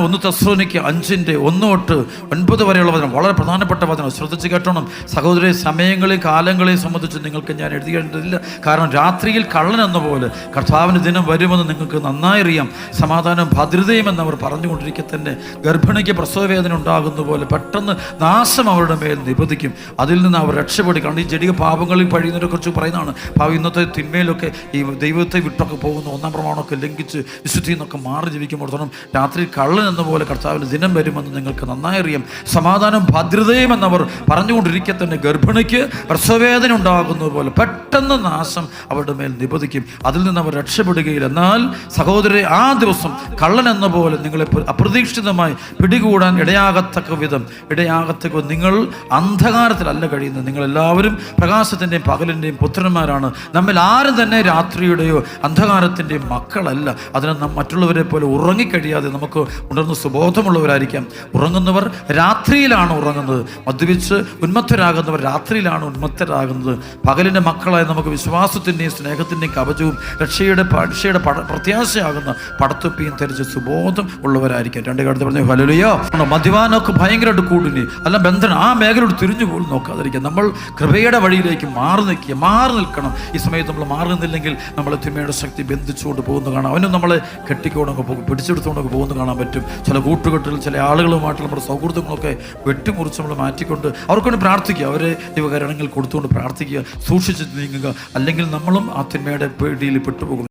1 തെസ്സലോനിക്ക 5:1-9 വരെയുള്ള വചനം വളരെ പ്രധാനപ്പെട്ട വചനം. ശ്രദ്ധിച്ച് കേട്ടോണം സഹോദരി. സമയങ്ങളെയും കാലങ്ങളെയും സംബന്ധിച്ച് നിങ്ങൾക്ക് ഞാൻ എഴുതിയിട്ടില്ല. കാരണം രാത്രിയിൽ കള്ളൻ എന്ന പോലെ കർത്താവിൻ്റെ ദിനം വരുമെന്ന് നിങ്ങൾക്ക് നന്നായി അറിയാം. സമാധാനം ഭദ്രതയും എന്നവർ പറഞ്ഞുകൊണ്ടിരിക്കെ തന്നെ ഗർഭിണിക്ക് പ്രസവവേദന ഉണ്ടാകുന്ന പോലെ പെട്ടെന്ന് നാശം അവരുടെ മേൽ നിബന്ധിക്കും. അതിൽ നിന്ന് അവർ രക്ഷപ്പെടും. കാരണം ഈ ജടിക പാപങ്ങളിൽ കഴിയുന്നതിനെ കുറിച്ച് പറയുന്നതാണ്. ഇന്നത്തെ തിന്മയിലൊക്കെ ഈ ദൈവത്തെ വിട്ടൊക്കെ പോകുന്ന 1-ാം പ്രമാണമൊക്കെ ലംഘിച്ച് വിശുദ്ധിയിൽ നിന്നൊക്കെ മാറി ജീവിക്കുമ്പോൾ രാത്രി കള്ളൻ എന്ന പോലെ കർത്താവിൻ്റെ ദിനം വരുമെന്ന് നിങ്ങൾക്ക് നന്നായി അറിയാം. സമാധാനം ഭദ്രതയും എന്നവർ പറഞ്ഞുകൊണ്ടിരിക്കെ തന്നെ ഗർഭിണിക്ക് പ്രസവവേദന ഉണ്ടാകുന്നത് പോലെ പെട്ടെന്ന് നാശം അവരുടെ മേൽ നിബന്ധിക്കും. അതിൽ നിന്ന് അവർ രക്ഷപ്പെടുകയില്ല. എന്നാൽ സഹോദരരെ, ആ ദിവസം കള്ളൻ എന്ന പോലെ നിങ്ങളെ അപ്രതീക്ഷിതമായി പിടികൂടാൻ ഇടയാകത്തക്ക വിധം നിങ്ങൾ അന്ധകാരത്തിലല്ല കഴിയുന്നത്. നിങ്ങളെല്ലാവരും പ്രകാശത്തിൻ്റെയും പകലിൻ്റെയും പുത്രന്മാരാണ്. നമ്മിൽ ആരും തന്നെ രാത്രിയുടെയോ അന്ധകാരത്തിൻ്റെയും മക്കളല്ല. അതിനെ നാം മറ്റുള്ളവരെ പോലെ ഉറങ്ങിക്കഴിയാതെ നമുക്ക് ഉണർന്ന് സുബോധമുള്ളവരായിരിക്കാം. ഉറങ്ങുന്നവർ രാത്രിയിലാണ് ഉറങ്ങുന്നത്. മദ്യപിച്ച് ഉന്മത്തരാകുന്നവർ രാത്രിയിലാണ് ഉന്മത്തരാകുന്നത്. പകലിൻ്റെ മക്കളായി നമുക്ക് വിശ്വാസത്തിൻ്റെയും സ്നേഹത്തിൻ്റെയും കവചവും രക്ഷയുടെ പ്രത്യാശയാകുന്ന പടത്തൊപ്പിയും ധരിച്ച് സുബോധം ഉള്ളവരായിരിക്കാം. 2 കാലത്ത് പറഞ്ഞു ഹല്ലേലൂയ. മദ്യപാനമൊക്കെ ഭയങ്കരമായിട്ട് കൂടുന്നു. അല്ല ബന്ധനം ആ മേഖലയോട് തിരിഞ്ഞു പോലും നോക്കാതിരിക്കുക. നമ്മൾ കൃപയുടെ വഴിയിലേക്ക് മാറി നിൽക്കണം. ഈ സമയത്ത് നമ്മൾ മാറി നിന്നില്ലെങ്കിൽ നമ്മളെ തിന്മയുടെ ശക്തി ബന്ധിച്ചുകൊണ്ട് പോകുന്നു കാണാം. അവനും നമ്മളെ കെട്ടിക്കൊണ്ടൊക്കെ പോകും, പിടിച്ചെടുത്തുകൊണ്ടൊക്കെ പോകുന്നു കാണാൻ പറ്റും. ചില കൂട്ടുകെട്ടിൽ ചില ആളുകളുമായിട്ട് നമ്മുടെ സൗഹൃദങ്ങളൊക്കെ വെട്ടിമുറിച്ച് നമ്മൾ മാറ്റിക്കൊണ്ട് അവർക്കൊണ്ട് പ്രാർത്ഥിക്കുക. അവരെ ദൈവകരണങ്ങൾ കൊടുത്തുകൊണ്ട് പ്രാർത്ഥിക്കുക. സൂക്ഷിച്ച് നീങ്ങുക. അല്ലെങ്കിൽ നമ്മളും ആ തിന്മയുടെ പിടിയിൽ പെട്ടുപോകും.